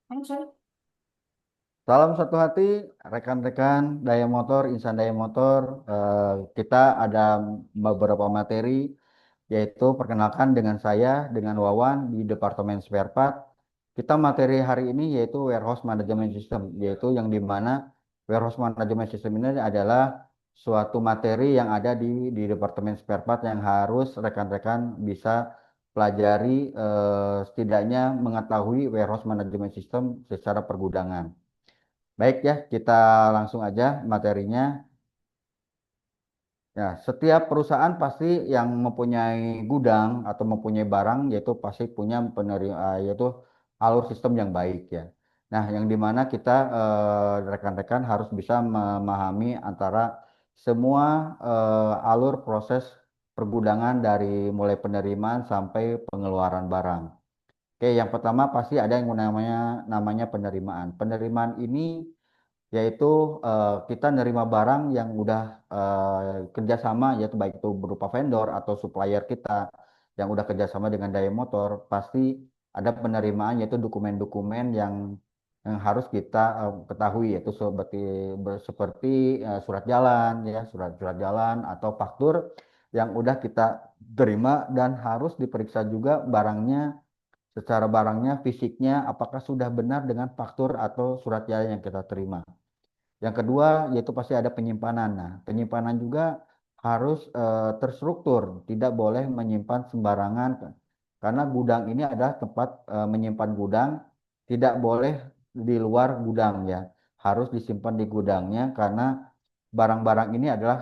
Salam satu hati, rekan-rekan Daya Motor, Insan Daya Motor. Kita ada beberapa materi, yaitu perkenalkan dengan saya, dengan Wawan di Departemen Spare Part. Kita materi hari ini yaitu Warehouse Management System, yaitu yang di mana Warehouse Management System ini adalah suatu materi yang ada di Departemen Spare Part yang harus rekan-rekan bisa pelajari, setidaknya mengetahui Warehouse Management System secara pergudangan. Baik ya, kita langsung aja materinya. Ya, setiap perusahaan pasti yang mempunyai gudang atau mempunyai barang yaitu pasti punya yaitu alur sistem yang baik ya. Nah, yang dimana kita rekan-rekan harus bisa memahami antara semua alur proses pergudangan dari mulai penerimaan sampai pengeluaran barang. Oke, yang pertama pasti ada yang namanya penerimaan. Penerimaan ini yaitu kita nerima barang yang udah kerjasama, yaitu baik itu berupa vendor atau supplier kita yang udah kerjasama dengan Daya Motor, pasti ada penerimaan yaitu dokumen-dokumen yang harus kita ketahui, yaitu seperti surat jalan ya, surat-surat jalan atau faktur yang udah kita terima, dan harus diperiksa juga barangnya fisiknya apakah sudah benar dengan faktur atau surat jalan yang kita terima. Yang kedua, yaitu pasti ada penyimpanan. Nah, penyimpanan juga harus terstruktur, tidak boleh menyimpan sembarangan, karena gudang ini adalah tempat menyimpan gudang, tidak boleh di luar gudang ya, harus disimpan di gudangnya, karena barang-barang ini adalah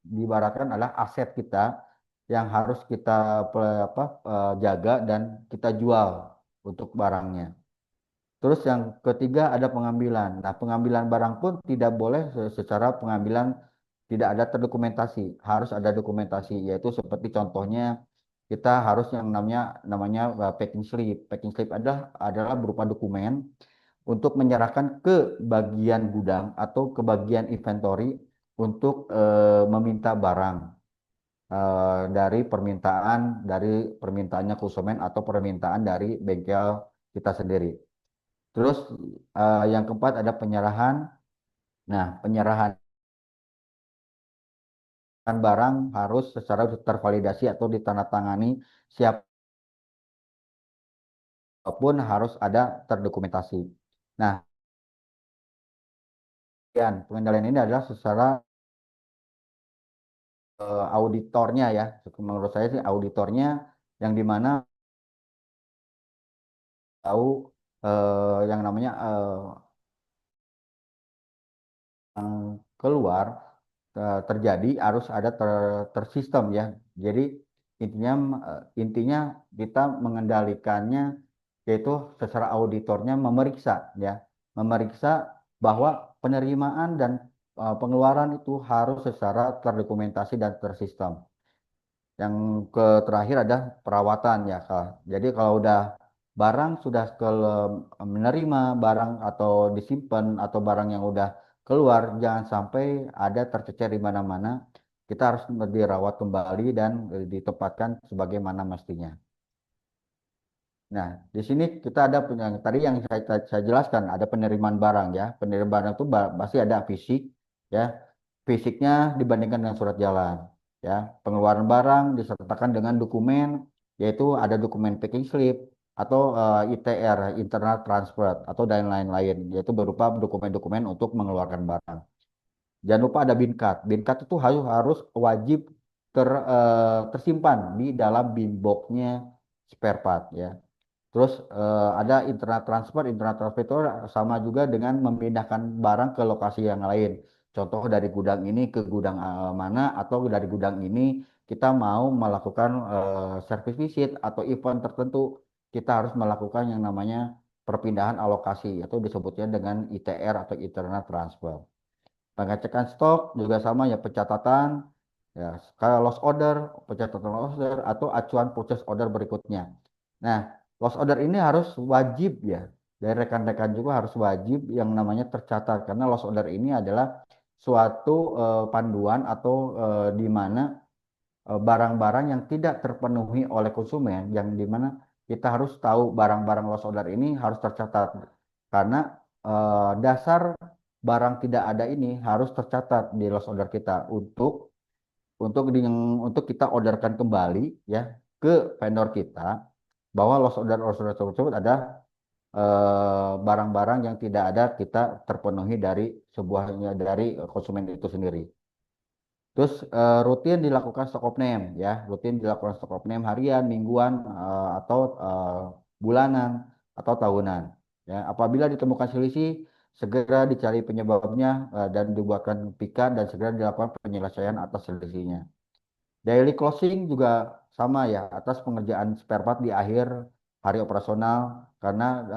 diibaratkan adalah aset kita yang harus kita jaga dan kita jual untuk barangnya. Terus yang ketiga ada pengambilan. Nah, pengambilan barang pun tidak boleh secara pengambilan tidak ada terdokumentasi. Harus ada dokumentasi, yaitu seperti contohnya kita harus yang namanya packing slip. Packing slip adalah berupa dokumen untuk menyerahkan ke bagian gudang atau ke bagian inventory untuk meminta barang dari permintaannya konsumen atau permintaan dari bengkel kita sendiri. Terus yang keempat ada penyerahan. Nah, penyerahan barang harus secara tervalidasi atau ditandatangani, siapapun harus ada terdokumentasi. Nah, pengendalian ini adalah secara auditornya ya. Menurut saya sih auditornya yang dimana tahu yang namanya yang keluar terjadi harus ada tersistem ya. Jadi intinya intinya kita mengendalikannya yaitu secara auditornya memeriksa ya, memeriksa bahwa penerimaan dan pengeluaran itu harus secara terdokumentasi dan tersistem. Yang terakhir ada perawatan ya Kak. Jadi kalau udah barang sudah menerima barang atau disimpan atau barang yang udah keluar, jangan sampai ada tercecer di mana-mana. Kita harus dirawat kembali dan ditempatkan sebagaimana mestinya. Nah, di sini kita ada tadi yang saya jelaskan ada penerimaan barang ya. Penerimaan barang itu pasti ada fisik ya. Fisiknya dibandingkan dengan surat jalan ya. Pengeluaran barang disertakan dengan dokumen, yaitu ada dokumen packing slip atau ITR, internal transfer, atau dan lain-lain, yaitu berupa dokumen-dokumen untuk mengeluarkan barang. Jangan lupa ada bin card. Bin card itu harus wajib tersimpan di dalam bin boxnya spare part ya. Terus ada internal transfer itu sama juga dengan memindahkan barang ke lokasi yang lain. Contoh dari gudang ini ke gudang mana, atau dari gudang ini kita mau melakukan service visit atau event tertentu, kita harus melakukan yang namanya perpindahan alokasi, atau disebutnya dengan ITR atau internal transfer. Pengecekan stok juga sama ya, pencatatan ya, kalau loss order, pencatatan loss order atau acuan purchase order berikutnya. Nah, loss order ini harus wajib ya. Dari rekan-rekan juga harus wajib yang namanya tercatat, karena loss order ini adalah suatu panduan atau di mana barang-barang yang tidak terpenuhi oleh konsumen, yang di mana kita harus tahu barang-barang lost order ini harus tercatat karena dasar barang tidak ada ini harus tercatat di lost order kita untuk kita orderkan kembali ya ke vendor kita bahwa lost order tersebut ada barang-barang yang tidak ada kita terpenuhi dari sebuahnya dari konsumen itu sendiri. Terus rutin dilakukan stock of name ya, rutin dilakukan stock of name harian, mingguan atau bulanan atau tahunan. Ya, apabila ditemukan selisih, segera dicari penyebabnya dan dibuatkan pikan dan segera dilakukan penyelesaian atas selisihnya. Daily closing juga sama ya, atas pengerjaan spare part di akhir hari operasional karena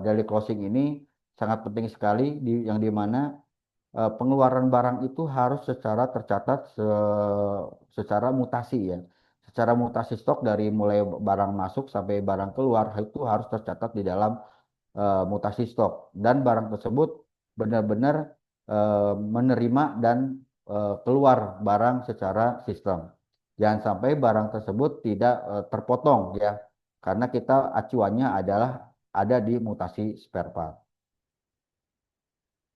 daily closing ini sangat penting sekali yang dimana pengeluaran barang itu harus secara tercatat secara mutasi ya. Secara mutasi stok dari mulai barang masuk sampai barang keluar itu harus tercatat di dalam mutasi stok dan barang tersebut benar-benar menerima dan keluar barang secara sistem. Jangan sampai barang tersebut tidak terpotong ya, karena kita acuannya adalah ada di mutasi spare part.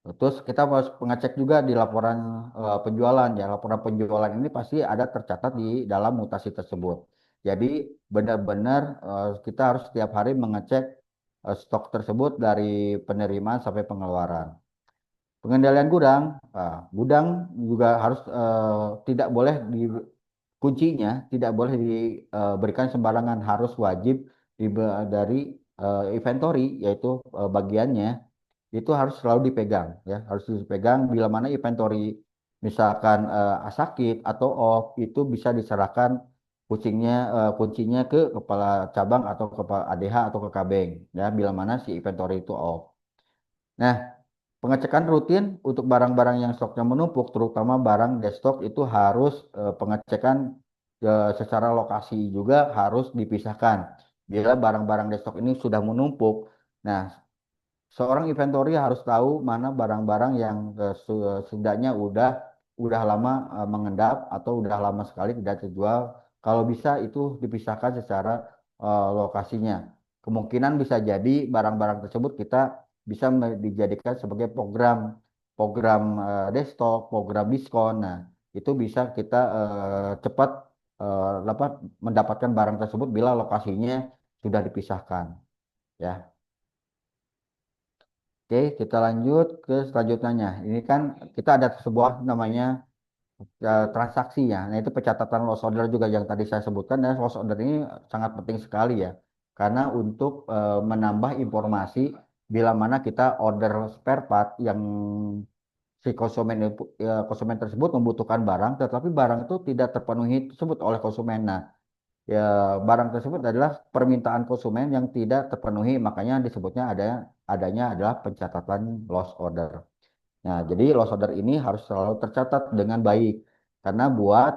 Terus kita harus pengecek juga di laporan penjualan ya. Laporan penjualan ini pasti ada tercatat di dalam mutasi tersebut. Jadi benar-benar kita harus setiap hari mengecek stok tersebut dari penerimaan sampai pengeluaran. Pengendalian gudang, gudang juga harus tidak boleh di kuncinya tidak boleh diberikan sembarangan, harus wajib dari inventory yaitu bagiannya itu harus selalu dipegang ya, harus dipegang bila mana inventory misalkan sakit atau off itu bisa diserahkan kuncinya ke kepala cabang atau kepala ADH atau ke kabeng ya bila mana si inventory itu off. Nah, pengecekan rutin untuk barang-barang yang stoknya menumpuk, terutama barang destock itu harus pengecekan secara lokasi juga harus dipisahkan. Bila barang-barang destock ini sudah menumpuk, nah seorang inventory harus tahu mana barang-barang yang setidaknya udah lama mengendap atau udah lama sekali tidak terjual. Kalau bisa itu dipisahkan secara lokasinya. Kemungkinan bisa jadi barang-barang tersebut kita bisa dijadikan sebagai program program desktop, program diskon. Nah, itu bisa kita cepat dapat mendapatkan barang tersebut bila lokasinya sudah dipisahkan. Ya. Oke, kita lanjut ke selanjutnya. Ini kan kita ada sebuah namanya transaksi ya. Nah, itu pencatatan loss order juga yang tadi saya sebutkan dan loss order ini sangat penting sekali ya. Karena untuk menambah informasi bila mana kita order spare part yang si konsumen tersebut membutuhkan barang tetapi barang itu tidak terpenuhi tersebut oleh konsumen. Nah, ya barang tersebut adalah permintaan konsumen yang tidak terpenuhi, makanya disebutnya adanya adalah pencatatan loss order. Nah, jadi loss order ini harus selalu tercatat dengan baik karena buat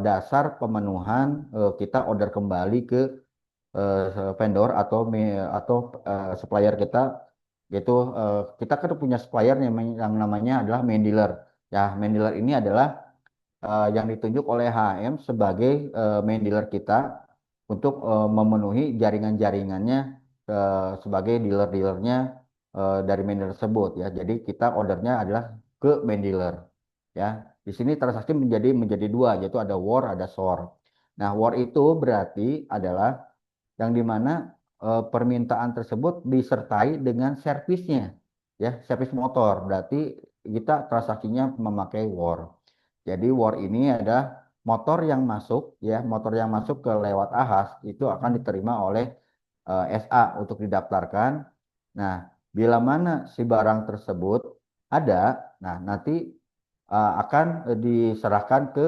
dasar pemenuhan kita order kembali ke vendor atau supplier kita yaitu kita kan punya supplier yang namanya adalah main dealer. Ya, main dealer ini adalah yang ditunjuk oleh HM sebagai main dealer kita untuk memenuhi jaringan-jaringannya sebagai dealer-dealernya dari main dealer tersebut ya. Jadi kita ordernya adalah ke main dealer ya. Di sini transaksi menjadi dua yaitu ada war ada SOR. Nah, war itu berarti adalah yang dimana permintaan tersebut disertai dengan servisnya ya, servis motor. Berarti kita transaksinya memakai war. Jadi war ini ada motor yang masuk ke lewat ahas itu akan diterima oleh SA untuk didaftarkan. Nah, bila mana si barang tersebut ada, nah nanti akan diserahkan ke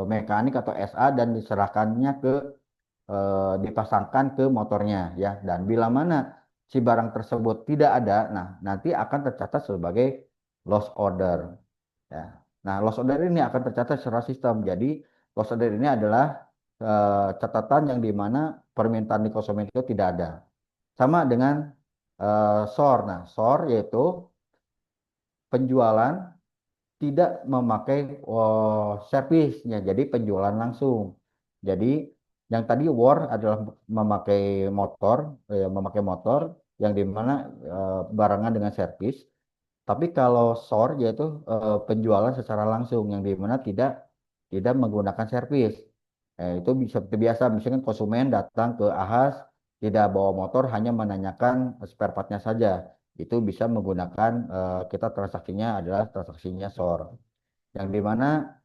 mekanik atau SA dan diserahkannya dipasangkan ke motornya ya. Dan bila mana si barang tersebut tidak ada, nah nanti akan tercatat sebagai lost order. Ya. Nah, loss order ini akan tercatat secara sistem. Jadi, loss order ini adalah catatan yang dimana permintaan di konsumen itu tidak ada. Sama dengan SOR. Nah, SOR yaitu penjualan tidak memakai servisnya, jadi penjualan langsung. Jadi, Yang tadi war adalah memakai motor yang dimana barengan dengan servis. Tapi kalau SOR yaitu penjualan secara langsung yang dimana tidak menggunakan servis. Itu bisa seperti biasa, misalkan konsumen datang ke Ahas tidak bawa motor, hanya menanyakan spare partnya saja. Itu bisa menggunakan kita transaksinya adalah transaksinya SOR. Yang dimana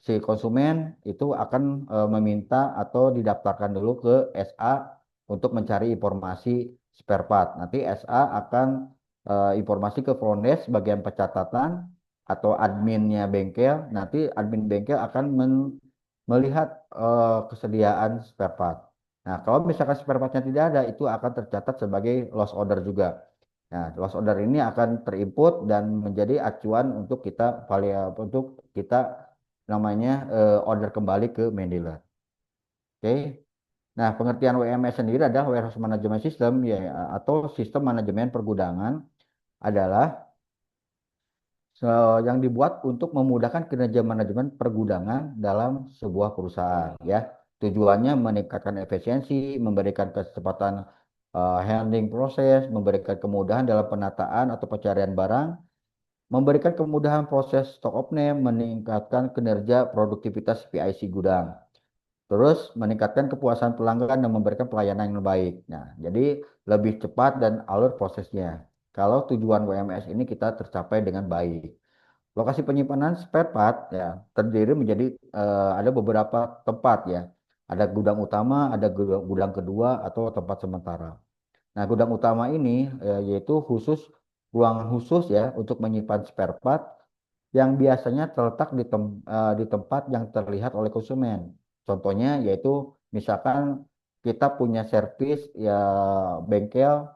si konsumen itu akan meminta atau didaftarkan dulu ke SA untuk mencari informasi spare part. Nanti SA akan informasi ke front desk bagian pencatatan atau adminnya bengkel. Nanti admin bengkel akan melihat kesediaan spare part. Nah, kalau misalkan spare partnya tidak ada, itu akan tercatat sebagai loss order juga. Nah, loss order ini akan terinput dan menjadi acuan untuk kita namanya order kembali ke main dealer. Oke. Nah, pengertian WMS sendiri adalah Warehouse Management System ya, atau sistem manajemen pergudangan adalah yang dibuat untuk memudahkan kinerja manajemen pergudangan dalam sebuah perusahaan ya. Tujuannya meningkatkan efisiensi, memberikan kecepatan handling proses, memberikan kemudahan dalam penataan atau pencarian barang, memberikan kemudahan proses stock of name, meningkatkan kinerja produktivitas PIC gudang. Terus meningkatkan kepuasan pelanggan dan memberikan pelayanan yang baik. Nah, jadi lebih cepat dan alur prosesnya. Kalau tujuan WMS ini kita tercapai dengan baik. Lokasi penyimpanan spare part ya terdiri menjadi ada beberapa tempat ya. Ada gudang utama, ada gudang kedua atau tempat sementara. Nah, gudang utama ini yaitu ruangan khusus ya untuk menyimpan spare part yang biasanya terletak di tempat yang terlihat oleh konsumen. Contohnya yaitu misalkan kita punya servis ya bengkel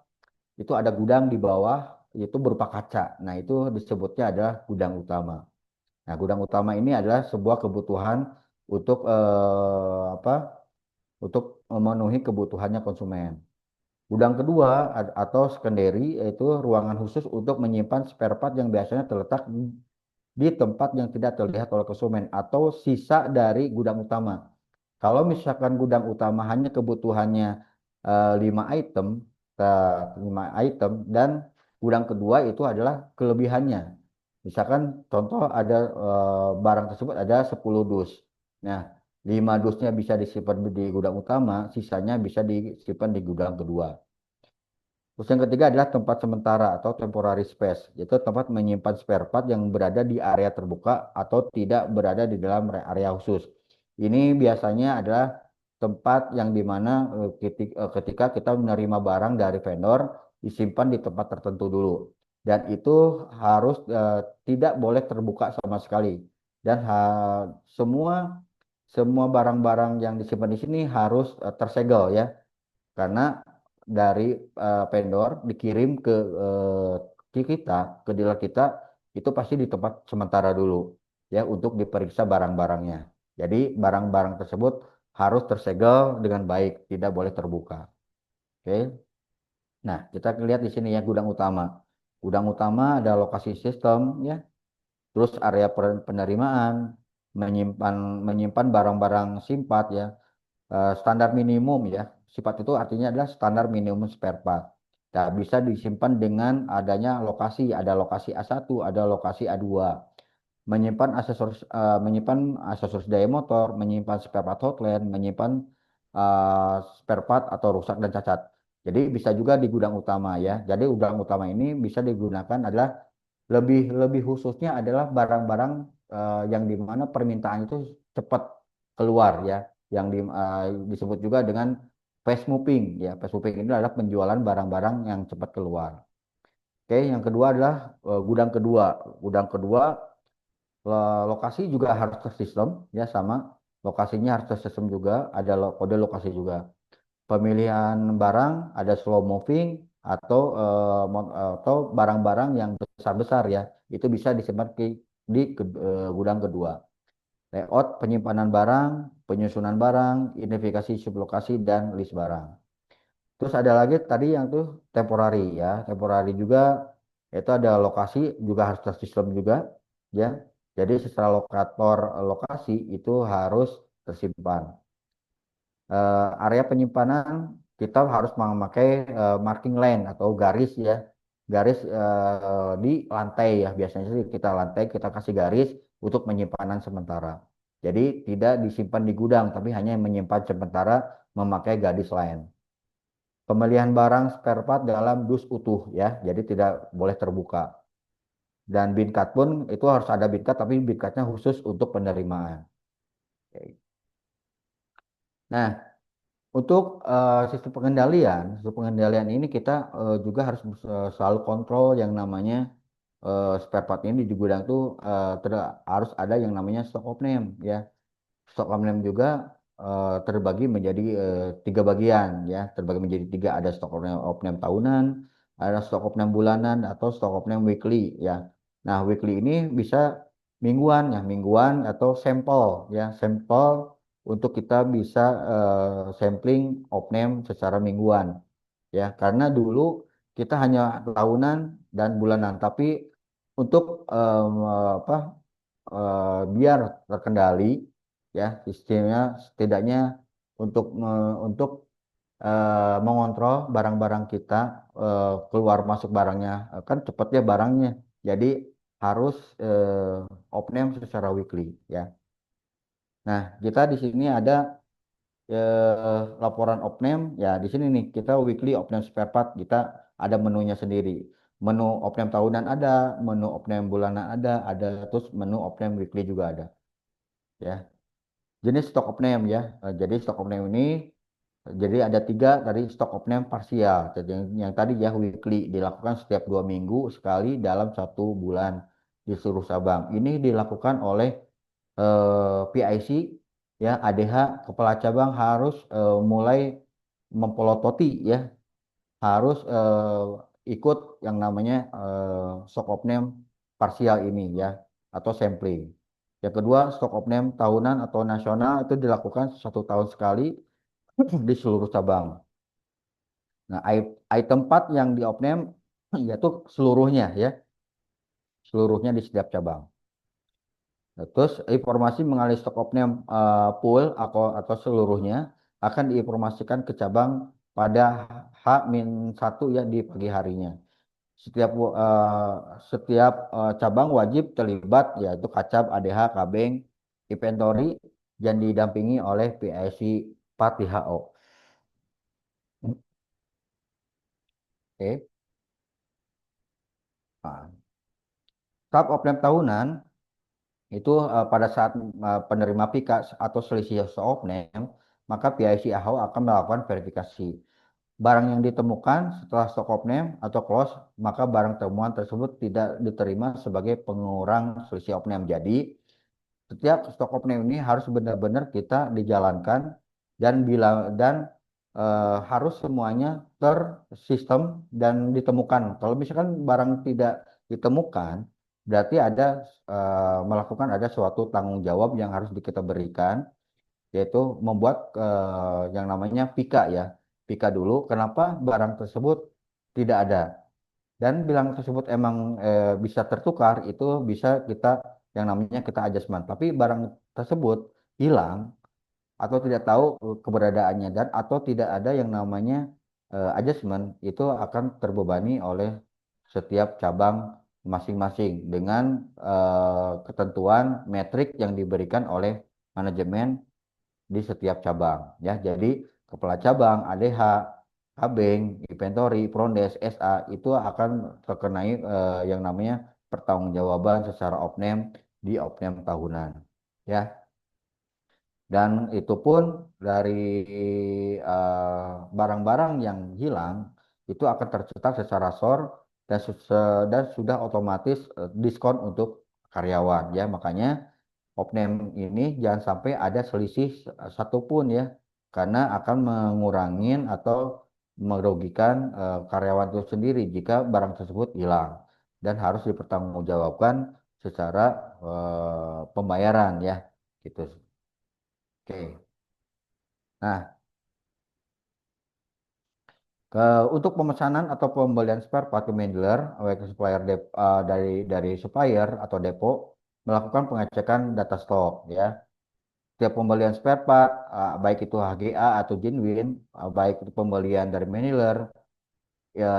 itu ada gudang di bawah itu berupa kaca. Nah, itu disebutnya adalah gudang utama. Nah, gudang utama ini adalah sebuah kebutuhan untuk apa? Untuk memenuhi kebutuhannya konsumen. Gudang kedua atau secondary yaitu ruangan khusus untuk menyimpan spare part yang biasanya terletak di tempat yang tidak terlihat oleh konsumen atau sisa dari gudang utama. Kalau misalkan gudang utama hanya kebutuhannya 5 item, 5 item dan gudang kedua itu adalah kelebihannya. Misalkan contoh ada barang tersebut ada 10 dus. Nah, 5 dusnya bisa disimpan di gudang utama, sisanya bisa disimpan di gudang kedua. Terus yang ketiga adalah tempat sementara atau temporary space, yaitu tempat menyimpan spare part yang berada di area terbuka atau tidak berada di dalam area khusus. Ini biasanya adalah tempat yang dimana ketika kita menerima barang dari vendor disimpan di tempat tertentu dulu. Dan itu harus tidak boleh terbuka sama sekali. Dan semua semua barang-barang yang disimpan di sini harus tersegel ya karena dari vendor dikirim ke kita, ke dealer kita, itu pasti di tempat sementara dulu ya untuk diperiksa barang-barangnya. Jadi barang-barang tersebut harus tersegel dengan baik, tidak boleh terbuka. Oke. Nah, kita lihat di sini ya gudang utama. Gudang utama ada lokasi sistem ya, terus area penerimaan, menyimpan menyimpan barang-barang simpat ya, standar minimum ya. Sifat itu artinya adalah standar minimum spare part. Nah, bisa disimpan dengan adanya lokasi, ada lokasi A1, ada lokasi A2. Menyimpan aksesoris daya motor, menyimpan spare part hotline, menyimpan spare part atau rusak dan cacat. Jadi bisa juga di gudang utama ya. Jadi gudang utama ini bisa digunakan adalah lebih lebih khususnya adalah barang-barang yang dimana permintaan itu cepat keluar ya, yang disebut juga dengan fast moving ya. Fast moving ini adalah penjualan barang-barang yang cepat keluar. Oke, yang kedua adalah gudang kedua. Gudang kedua lokasi juga harus tersistem ya sama. Lokasinya harus tersistem juga, ada kode lokasi juga. Pemilihan barang ada slow moving atau barang-barang yang besar-besar ya. Itu bisa disimpan gudang kedua. Layout penyimpanan barang, penyusunan barang, identifikasi sublokasi dan list barang. Terus ada lagi tadi yang tuh temporary ya. Temporary juga itu ada lokasi juga harus tersistem juga ya. Jadi secara lokasi itu harus tersimpan. area penyimpanan kita harus memakai marking line atau garis ya, garis di lantai ya. Biasanya sih kita lantai kita kasih garis untuk penyimpanan sementara. Jadi tidak disimpan di gudang, tapi hanya menyimpan sementara memakai garis lain. Pembelian barang spare part dalam dus utuh ya, jadi tidak boleh terbuka. Dan bin card pun itu harus ada bin card, tapi bin cardnya khusus untuk penerimaan. Oke. Nah, untuk sistem pengendalian ini kita juga harus selalu kontrol yang namanya spare part ini di gudang tuh harus ada yang namanya stock of name ya. Stock of name juga terbagi menjadi tiga bagian ya, terbagi menjadi tiga, ada stock of name tahunan, ada stock of name bulanan atau stock of name weekly ya. Nah, weekly ini bisa mingguan ya, mingguan atau sampel ya, sampel untuk kita bisa sampling of name secara mingguan ya, karena dulu kita hanya tahunan dan bulanan, tapi untuk apa biar terkendali ya sistemnya, setidaknya untuk mengontrol barang-barang kita keluar masuk barangnya, kan cepatnya barangnya, jadi harus off-name secara weekly ya. Nah, kita di sini ada laporan off-name ya. Di sini nih kita weekly off-name spare part, kita ada menunya sendiri. Menu off-name tahunan ada, menu off-name bulanan ada, terus menu off-name weekly juga ada ya. Jenis stock of name ya. Jadi stock of name ini jadi ada tiga dari stock of name parsial. Jadi yang tadi ya weekly dilakukan setiap 2 minggu sekali dalam 1 bulan di seluruh cabang. Ini dilakukan oleh PIC ya, ADH kepala cabang harus mulai mempelototi ya, harus ikut yang namanya stock of name parsial ini ya, atau sampling. Yang kedua, stock of name tahunan atau nasional itu dilakukan 1 tahun sekali di seluruh cabang. Nah, item part yang di of name yaitu seluruhnya ya, seluruhnya di setiap cabang. Nah, terus informasi mengenai stock of name pool atau seluruhnya akan diinformasikan ke cabang pada H-1 ya, di pagi harinya. Setiap cabang wajib terlibat yaitu Kacab, ADH, Kabeng, inventory yang didampingi oleh PIC 4 WHO. Oke. Nah, Tab Opname tahunan itu pada saat penerima PIK atau selisih Opname, maka PIC AHO akan melakukan verifikasi. Barang yang ditemukan setelah stok Opname atau close, maka barang temuan tersebut tidak diterima sebagai pengurang selisih Opname. Jadi, setiap stok Opname ini harus benar-benar kita dijalankan dan harus semuanya tersistem dan ditemukan. Kalau misalkan barang tidak ditemukan, berarti ada melakukan ada suatu tanggung jawab yang harus kita berikan, yaitu membuat yang namanya pika ya. Pika dulu, kenapa barang tersebut tidak ada. Dan bilang tersebut emang bisa tertukar, itu bisa kita yang namanya kita adjustment. Tapi barang tersebut hilang atau tidak tahu keberadaannya dan atau tidak ada yang namanya adjustment, itu akan terbebani oleh setiap cabang masing-masing dengan ketentuan metrik yang diberikan oleh manajemen di setiap cabang ya. Jadi kepala cabang, ADH, Kabeng, inventory, Prondes, SA itu akan terkenai yang namanya pertanggungjawaban secara opname di opname tahunan ya. Dan itu pun dari barang-barang yang hilang itu akan tercetak secara SOR dan sudah otomatis diskon untuk karyawan ya. Makanya opname ini jangan sampai ada selisih satupun ya, karena akan mengurangi atau merugikan karyawan itu sendiri jika barang tersebut hilang dan harus dipertanggungjawabkan secara pembayaran ya gitu. Oke. Nah, untuk pemesanan atau pembelian spare part ke main dealer, baik supplier dari supplier atau depo melakukan pengecekan data stok ya. setiap pembelian spare part, baik itu HGA atau genuine, baik itu pembelian dari Manilar, ya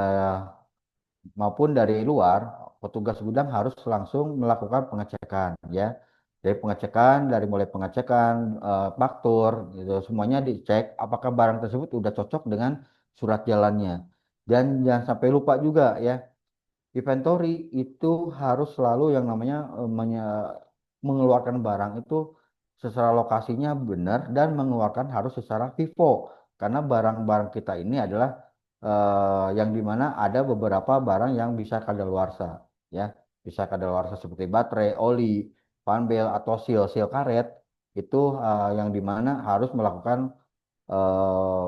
maupun dari luar, petugas gudang harus langsung melakukan pengecekan ya. Dari pengecekan, dari mulai pengecekan, faktur, gitu, semuanya dicek apakah barang tersebut sudah cocok dengan surat jalannya. Dan jangan sampai lupa juga ya, inventory itu harus selalu yang namanya mengeluarkan barang itu secara lokasinya benar dan mengeluarkan harus secara FIFO karena barang-barang kita ini adalah yang dimana ada beberapa barang yang bisa kadaluarsa ya, bisa kadaluarsa seperti baterai, oli, fanbel atau seal karet itu yang dimana harus melakukan eh,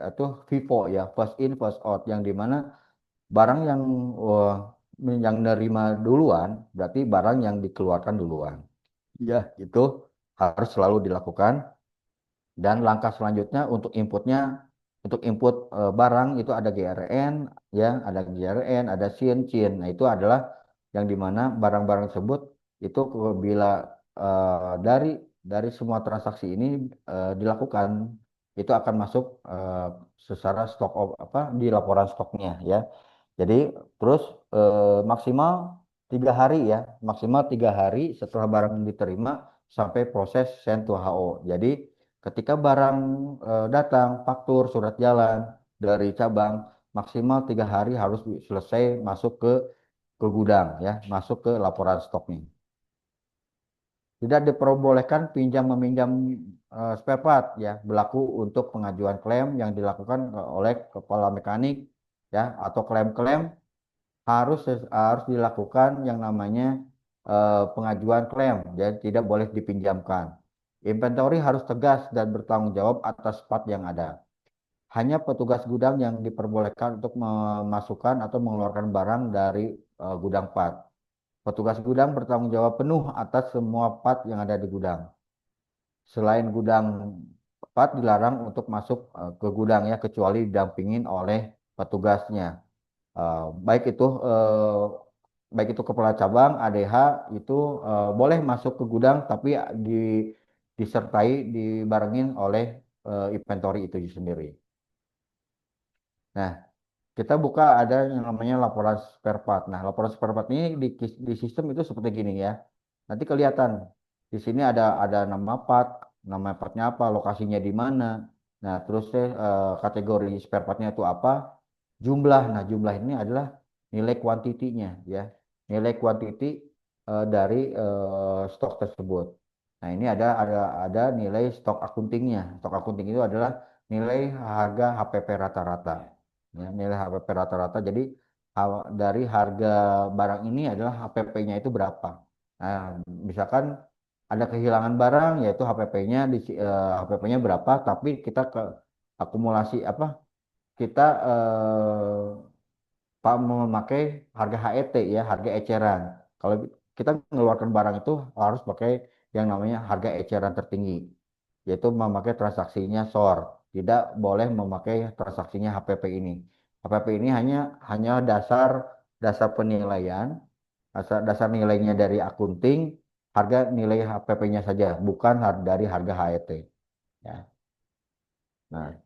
itu FIFO ya, first in first out, yang dimana barang wah, yang nerima duluan berarti barang yang dikeluarkan duluan. Ya, itu harus selalu dilakukan. Dan langkah selanjutnya untuk inputnya, untuk input barang itu ada GRN, ya, ada GRN, ada CIN. Nah, itu adalah yang dimana barang-barang tersebut itu bila dari semua transaksi ini dilakukan, itu akan masuk secara apa di laporan stoknya, ya. Jadi terus maksimal 3 hari ya, maksimal 3 hari setelah barang diterima sampai proses send to HO. Jadi ketika barang datang, faktur, surat jalan dari cabang, maksimal 3 hari harus selesai masuk ke gudang ya, masuk ke laporan stoknya. Tidak diperbolehkan pinjam meminjam spare part ya, berlaku untuk pengajuan klaim yang dilakukan oleh kepala mekanik ya, atau klaim-klaim harus dilakukan yang namanya pengajuan klaim, jadi tidak boleh dipinjamkan. Inventory harus tegas dan bertanggung jawab atas part yang ada. Hanya petugas gudang yang diperbolehkan untuk memasukkan atau mengeluarkan barang dari gudang part. Petugas gudang bertanggung jawab penuh atas semua part yang ada di gudang. Selain gudang part dilarang untuk masuk ke gudang ya, kecuali didampingin oleh petugasnya. Eh, baik itu eh, baik itu kepala cabang, ADH itu boleh masuk ke gudang tapi disertai dibarengin oleh inventory itu sendiri. Nah, kita buka ada yang namanya laporan spare part. Nah, laporan spare part ini di sistem itu seperti gini ya. Nanti kelihatan di sini ada nama partnya apa, lokasinya di mana. Nah, terus kategori spare partnya itu apa, jumlah. Nah, jumlah ini adalah nilai kuantitinya ya. Nilai kuantiti dari stok tersebut. Nah, ini ada nilai stok akuntingnya. Stok akunting itu adalah nilai harga HPP rata-rata. Ya, nilai HPP rata-rata. Jadi dari harga barang ini adalah HPP-nya itu berapa. Nah, misalkan ada kehilangan barang yaitu HPP-nya berapa, tapi kita ke akumulasi apa? Kita Pak memakai harga HET ya, harga eceran. Kalau kita mengeluarkan barang itu harus pakai yang namanya harga eceran tertinggi, yaitu memakai transaksinya SOR. Tidak boleh memakai transaksinya HPP ini. HPP ini hanya hanya dasar dasar penilaian, dasar nilainya dari akunting, harga nilai HPP-nya saja, bukan dari harga HET. Ya. Nah,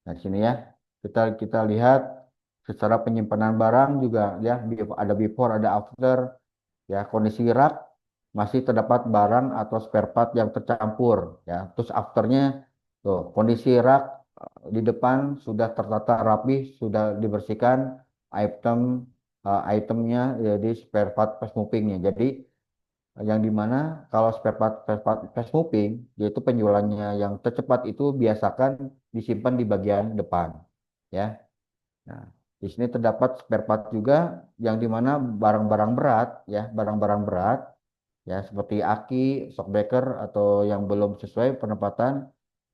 nah, di sini ya, kita lihat secara penyimpanan barang juga ya, ada before, ada after ya. Kondisi rak masih terdapat barang atau spare part yang tercampur ya. Terus afternya tuh kondisi rak di depan sudah tertata rapi, sudah dibersihkan itemnya, jadi spare part fast movingnya. Jadi yang dimana kalau spare part fast moving yaitu penjualannya yang tercepat itu biasakan disimpan di bagian depan ya. Nah, di sini terdapat spare part juga yang dimana barang-barang berat ya, barang-barang berat ya seperti aki, shockbreaker atau yang belum sesuai penempatan.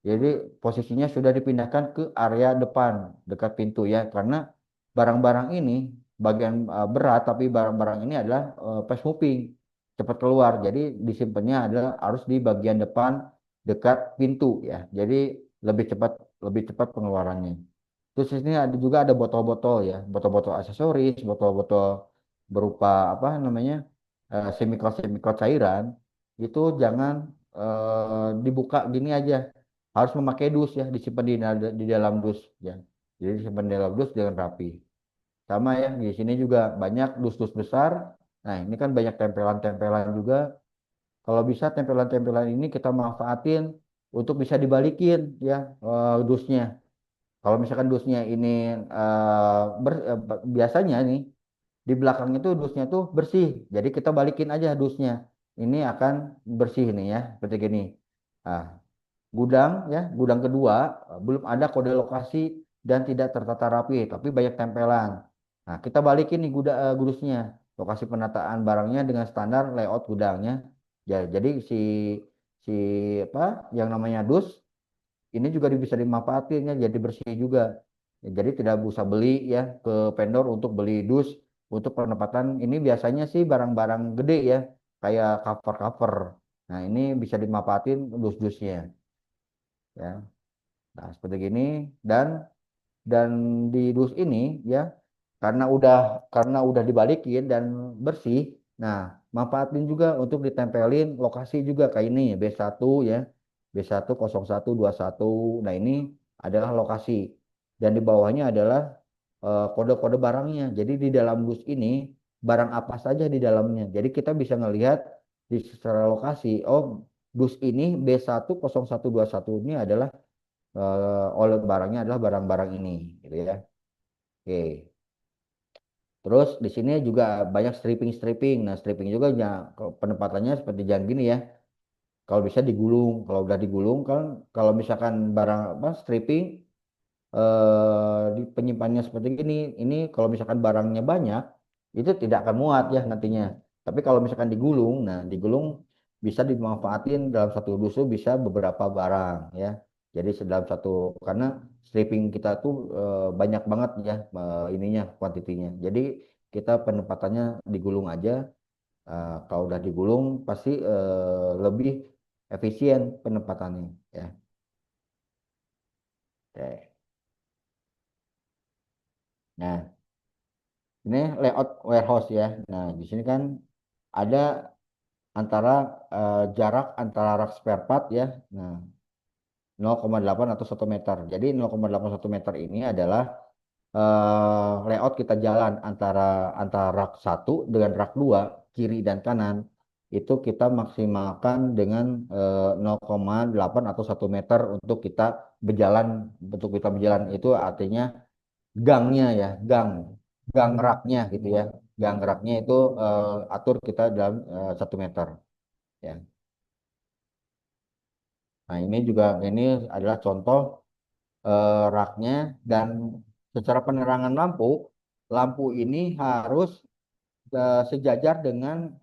Jadi posisinya sudah dipindahkan ke area depan dekat pintu ya, karena barang-barang ini bagian berat, tapi barang-barang ini adalah fast moving, cepat keluar. Jadi disimpannya adalah harus di bagian depan dekat pintu ya. Jadi lebih cepat lebih cepat pengeluarannya. Terus di sini ada botol-botol ya, botol-botol aksesoris, botol-botol berupa apa namanya, semikal-semikal cairan. itu jangan dibuka gini aja. Harus memakai dus ya, disimpan di dalam dus ya. Jadi disimpan di dalam dus dengan rapi. Sama ya, di sini juga banyak dus-dus besar. Nah, ini kan banyak tempelan-tempelan juga. Kalau bisa tempelan-tempelan ini kita manfaatin untuk bisa dibalikin ya dusnya. Kalau misalkan dusnya ini biasanya nih di belakang itu dusnya tuh bersih. Jadi kita balikin aja dusnya. Ini akan bersih nih ya, seperti gini. Nah, gudang ya, gudang kedua belum ada kode lokasi dan tidak tertata rapi, tapi banyak tempelan. Nah, kita balikin nih gudusnya, lokasi penataan barangnya dengan standar layout gudangnya. Ya, jadi si apa yang namanya dus ini juga bisa dimanfaatin ya, jadi bersih juga. Ya, jadi tidak usah beli ya ke vendor untuk beli dus untuk penempatan. Ini biasanya sih barang-barang gede ya, kayak cover-cover. Nah, ini bisa dimanfaatin dus-dusnya ya. Nah, seperti gini dan dan di dus ini ya karena udah dibalikin dan bersih. Nah, manfaatin juga untuk ditempelin lokasi juga kayak ini B1 ya. B10121. Nah, ini adalah lokasi dan di bawahnya adalah kode-kode barangnya. Jadi di dalam dus ini barang apa saja di dalamnya. Jadi kita bisa ngelihat di secara lokasi, oh dus ini B10121 ini adalah oleh barangnya adalah barang-barang ini gitu ya. Oke. Terus di sini juga banyak stripping-stripping. Nah, stripping juga ya, penempatannya seperti jangan gini ya. Kalau bisa digulung. Kalau udah digulung kan kalau misalkan barang apa stripping di penyimpanannya seperti ini kalau misalkan barangnya banyak itu tidak akan muat ya nantinya. Tapi kalau misalkan digulung, nah digulung bisa dimanfaatin dalam satu dusu bisa beberapa barang ya. Jadi dalam satu karena stripping kita tuh banyak banget ya ininya kuantitinya. Jadi kita penempatannya digulung aja. Kalau udah digulung pasti lebih efisien penempatannya ya. Oke. Nah, ini layout warehouse ya. Nah, di sini kan ada antara jarak antara rak spare part ya. Nah, 0,8 atau 1 meter. Jadi 0,81 meter ini adalah layout kita jalan antara rak satu dengan rak 2 kiri dan kanan. Itu kita maksimalkan dengan 0,8 atau 1 meter untuk kita berjalan itu artinya gangnya ya, gang raknya gitu ya. Gang raknya itu atur kita dalam 1 meter ya. Nah, ini adalah contoh raknya dan secara penerangan lampu, lampu ini harus sejajar dengan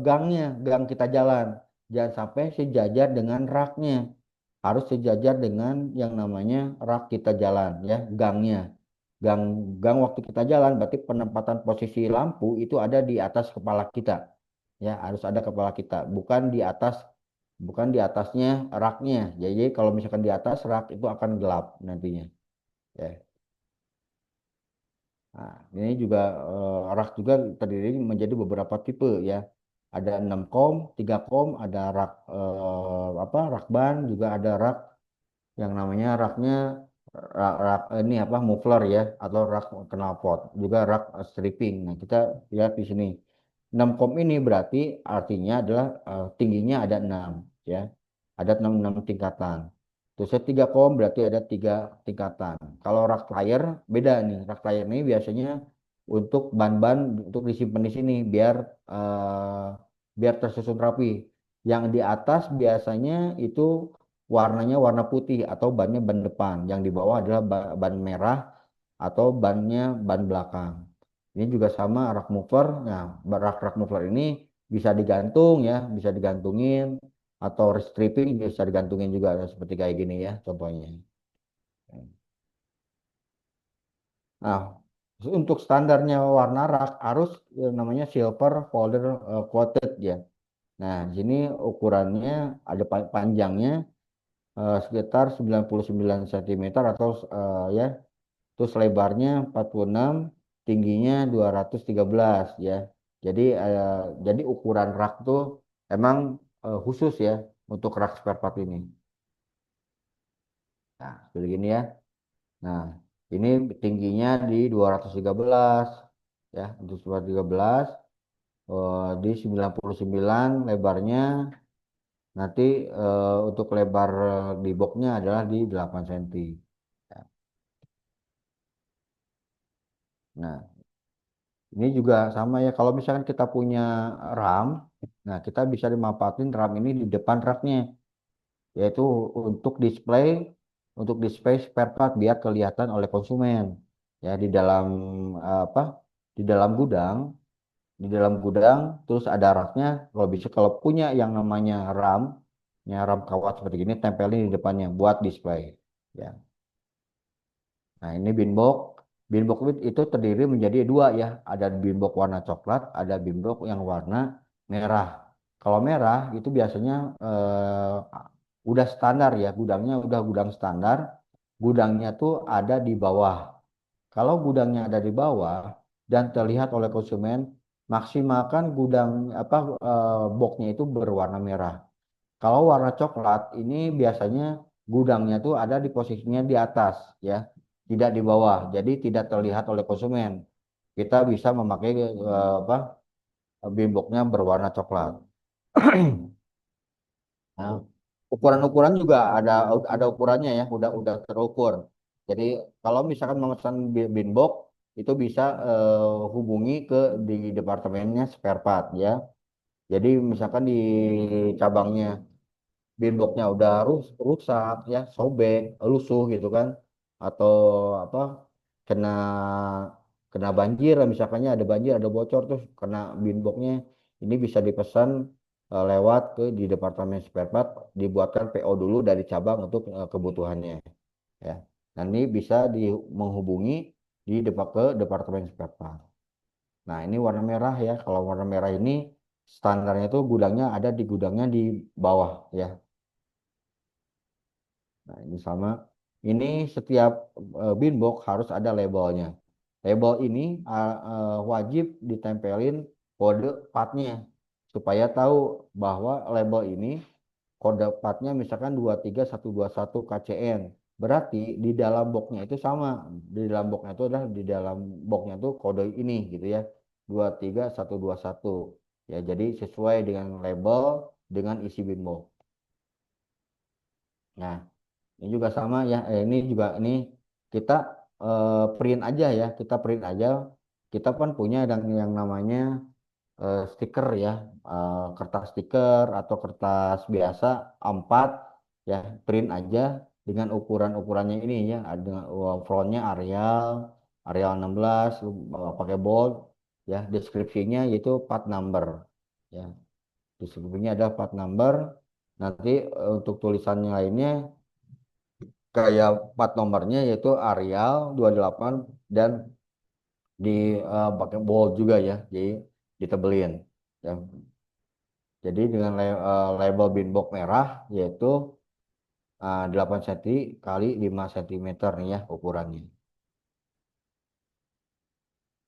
gang kita jalan. Jangan sampai sejajar dengan raknya. Harus sejajar dengan yang namanya rak kita jalan ya, gangnya. Gang gang waktu kita jalan berarti penempatan posisi lampu itu ada di atas kepala kita. Ya, harus ada kepala kita, bukan di atasnya raknya. Jadi kalau misalkan di atas rak itu akan gelap nantinya. Ya. Nah, ini juga rak juga terdiri menjadi beberapa tipe ya. Ada 6 kom, 3 kom, ada rak rak ban, juga ada rak yang namanya raknya rak ini apa muffler ya atau rak knalpot, juga rak stripping. Nah, kita lihat di sini. 6 kom ini berarti artinya adalah tingginya ada 6 ya. Ada enam tingkatan. Terus 3 kom berarti ada 3 tingkatan. Kalau rak flyer beda nih. Rak flyer ini biasanya untuk ban-ban untuk disimpan di sini biar tersusun rapi. Yang di atas biasanya itu warnanya warna putih atau bannya ban depan. Yang di bawah adalah ban merah atau ban belakang. Ini juga sama rak mover. Nah, rak mover ini bisa digantung ya, bisa digantungin atau restripping bisa digantungin juga seperti kayak gini ya contohnya. Nah, untuk standarnya warna rak harus namanya silver powder coated ya. Nah, di sini ukurannya ada panjangnya sekitar 99 cm atau ya, terus lebarnya 46, tingginya 213 ya. Jadi ukuran rak tuh emang khusus ya untuk rak spare part ini. Nah, seperti gini ya. Nah, ini tingginya di 213 ya, untuk 213 di 99 lebarnya. Nanti untuk lebar di boxnya adalah di 8 cm. Ya. Nah, ini juga sama ya. Kalau misalkan kita punya RAM, nah kita bisa dimanfaatin RAM ini di depan raknya, yaitu untuk display spare part biar kelihatan oleh konsumen. Ya di dalam apa? Di dalam gudang, terus ada raknya. Kalau bisa kalau punya yang namanya RAM, ya RAM kawat seperti ini tempelin di depannya buat display. Ya. Nah, ini binbok. Binbok itu terdiri menjadi dua ya. Ada binbok warna coklat, ada binbok yang warna merah. Kalau merah itu biasanya udah standar ya, gudangnya udah gudang standar. Gudangnya tuh ada di bawah. Kalau gudangnya ada di bawah dan terlihat oleh konsumen, maksimalkan gudang apa boxnya itu berwarna merah. Kalau warna coklat ini biasanya gudangnya tuh ada di posisinya di atas ya, tidak di bawah. Jadi tidak terlihat oleh konsumen. Kita bisa memakai apa bimboknya berwarna coklat. Nah, ukuran-ukuran juga ada ukurannya ya, udah terukur. Jadi kalau misalkan memesan binbok itu bisa hubungi ke di departemennya spare part ya. Jadi misalkan di cabangnya binbloknya udah rusak ya, sobek, lusuh gitu kan, atau apa kena kena banjir, misalkannya ada banjir, ada bocor terus kena binbloknya, ini bisa dipesan lewat ke di departemen spare part, dibuatkan PO dulu dari cabang untuk kebutuhannya ya. Nanti bisa menghubungi ke departemen spare part. Nah, ini warna merah ya. Kalau warna merah ini standarnya itu gudangnya ada di gudangnya di bawah ya. Nah, ini sama. Ini setiap bin box harus ada labelnya. Label ini wajib ditempelin kode partnya supaya tahu bahwa label ini kode partnya misalkan 23121 KCN. Berarti di dalam boxnya itu sama. Di dalam boxnya itu adalah di dalam boxnya itu kode ini gitu ya. 23121. Ya, jadi sesuai dengan label dengan isi bin box. Nah, ini juga sama ya. Ini juga ini kita print aja ya. Kita print aja. Kita kan punya yang namanya stiker ya, kertas stiker atau kertas biasa A4 ya. Print aja dengan ukuran-ukurannya ini ya. Ada frontnya Arial, Arial 16, lu pakai bold ya. Deskripsinya yaitu part number ya. Deskripsinya ada part number. Nanti untuk tulisannya lainnya kayak plat nomornya yaitu Arial 28 dan di pakai bold juga ya, jadi ditebelin ya. Jadi dengan label bin box merah yaitu 8 cm kali 5 cm nih ya ukurannya.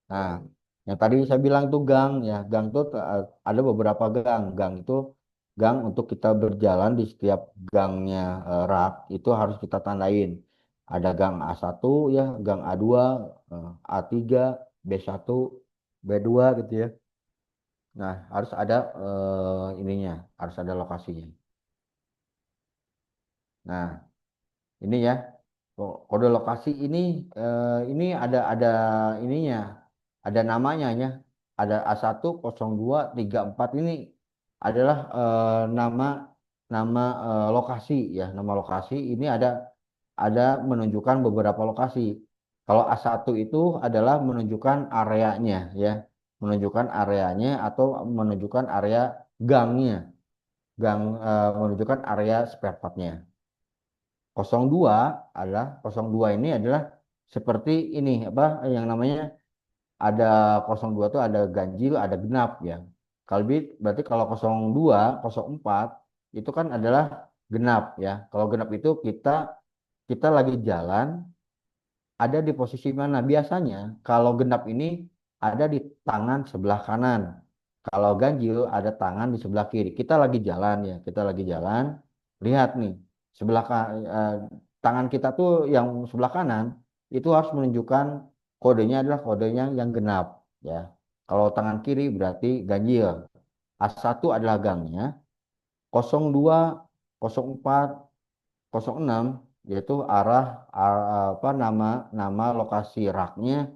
Nah, yang tadi saya bilang tuh gang ya, gang tuh ada beberapa gang. Gang itu gang untuk kita berjalan di setiap gangnya rak itu harus kita tandain. Ada gang A1 ya, gang A2, A3, B1, B2 gitu ya. Nah, harus ada ininya, harus ada lokasinya. Nah, ini ya. Kode lokasi ini ada ininya, ada namanya ya. Ada A10234 ini adalah nama nama lokasi ya, nama lokasi ini ada menunjukkan beberapa lokasi. Kalau A1 itu adalah menunjukkan areanya ya, menunjukkan areanya atau menunjukkan area gangnya, menunjukkan area spare partnya. 02 02 ini adalah seperti ini apa yang namanya ada 02 itu ada ganjil, ada genap ya. Berarti kalau 02, 04 itu kan adalah genap ya. Kalau genap itu kita kita lagi jalan ada di posisi mana? Biasanya kalau genap ini ada di tangan sebelah kanan. Kalau ganjil ada tangan di sebelah kiri. Kita lagi jalan ya, kita lagi jalan. Lihat nih, eh, tangan kita tuh yang sebelah kanan itu harus menunjukkan kodenya adalah kodenya yang genap ya. Kalau tangan kiri berarti ganjil. A1 adalah gangnya, 02, 04, 06 yaitu apa nama lokasi raknya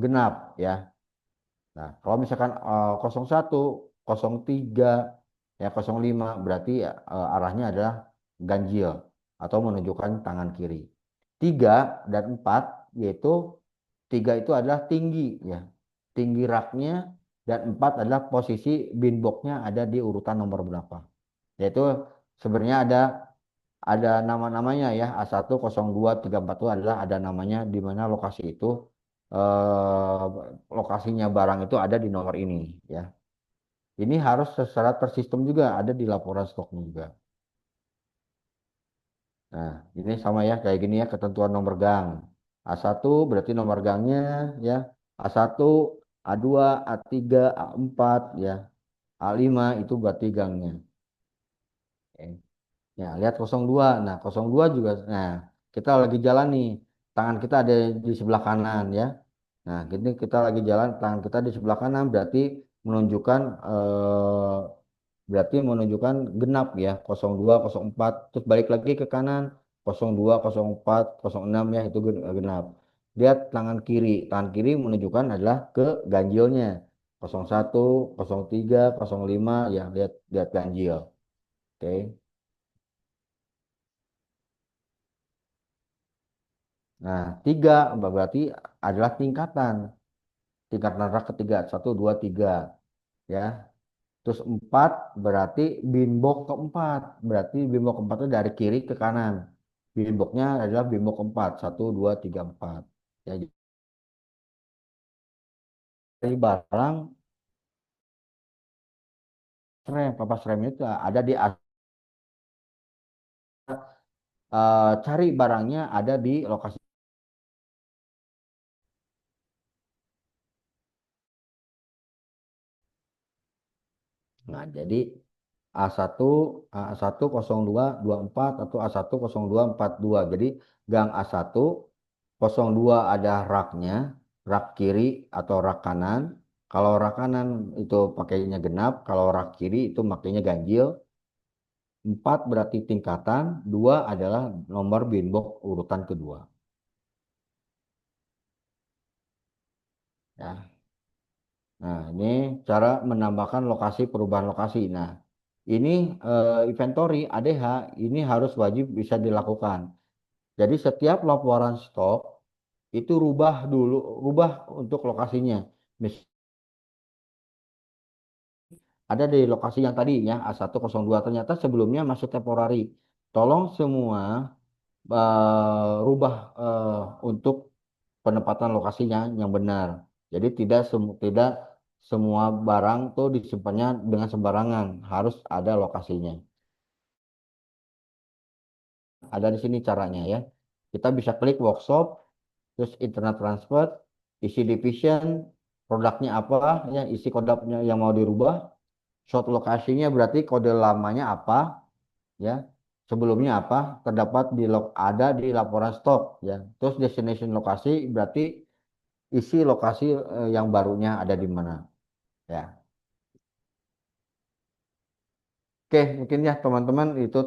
genap ya. Nah, kalau misalkan 01, 03, ya 05 berarti arahnya adalah ganjil atau menunjukkan tangan kiri. 3 dan 4 yaitu 3 itu adalah tinggi ya. Tinggi raknya dan 4 adalah posisi bin boxnya ada di urutan nomor berapa. Yaitu sebenarnya ada nama-namanya ya. A1, 02, 34 itu adalah ada namanya di mana lokasi itu eh, lokasinya barang itu ada di nomor ini ya. Ini harus secara tersistem juga ada di laporan stoknya juga. Nah, ini sama ya kayak gini ya ketentuan nomor gang. A1 berarti nomor gangnya ya. A1, A2, A3, A4 ya. A5 itu berarti gangnya. Oke. Ya, lihat 02. Nah, 02 juga. Nah, kita lagi jalan nih. Tangan kita ada di sebelah kanan ya. Nah, gini kita lagi jalan, tangan kita di sebelah kanan menunjukkan eh, menunjukkan genap ya. 02, 04. Terus balik lagi ke kanan 02, 04, 06 ya itu genap. Lihat tangan kiri menunjukkan adalah ke ganjilnya. 01, 03, 05 ya lihat lihat ganjil. Oke. Nah, 3 berarti adalah tingkatan. Tingkatan rak ketiga, 1, 2, 3 ya. Terus 4 berarti bimbok keempat. Berarti bimbok keempat itu dari kiri ke kanan. Bimboknya adalah bimbok keempat, 1, 2, 3, 4. Ya, jadi barang rem, papas rem itu ada di cari barangnya ada di lokasi. Nah, jadi A1, A1 02 24 atau A1 02 42. Jadi gang A1 02 ada raknya, rak kiri atau rak kanan. Kalau rak kanan itu pakainya genap, kalau rak kiri itu makainya ganjil. 4 berarti tingkatan, 2 adalah nomor bin box urutan kedua. Ya. Nah, ini cara menambahkan lokasi perubahan lokasi. Nah, ini inventory ADH ini harus wajib bisa dilakukan. Jadi setiap laporan stok itu rubah untuk lokasinya. Ada di lokasi yang tadi ya A102 ternyata sebelumnya masih temporary. Tolong semua rubah untuk penempatan lokasinya yang benar. Jadi tidak semua barang tuh disimpannya dengan sembarangan, harus ada lokasinya. Ada di sini caranya ya. Kita bisa klik workshop, terus internet transfer, isi division, produknya apa, ya isi kodenya yang mau dirubah, short lokasinya berarti kode lamanya apa, ya sebelumnya apa terdapat ada di laporan stok ya. Terus destination lokasi berarti isi lokasi yang barunya ada di mana ya. Oke, mungkin ya teman-teman itu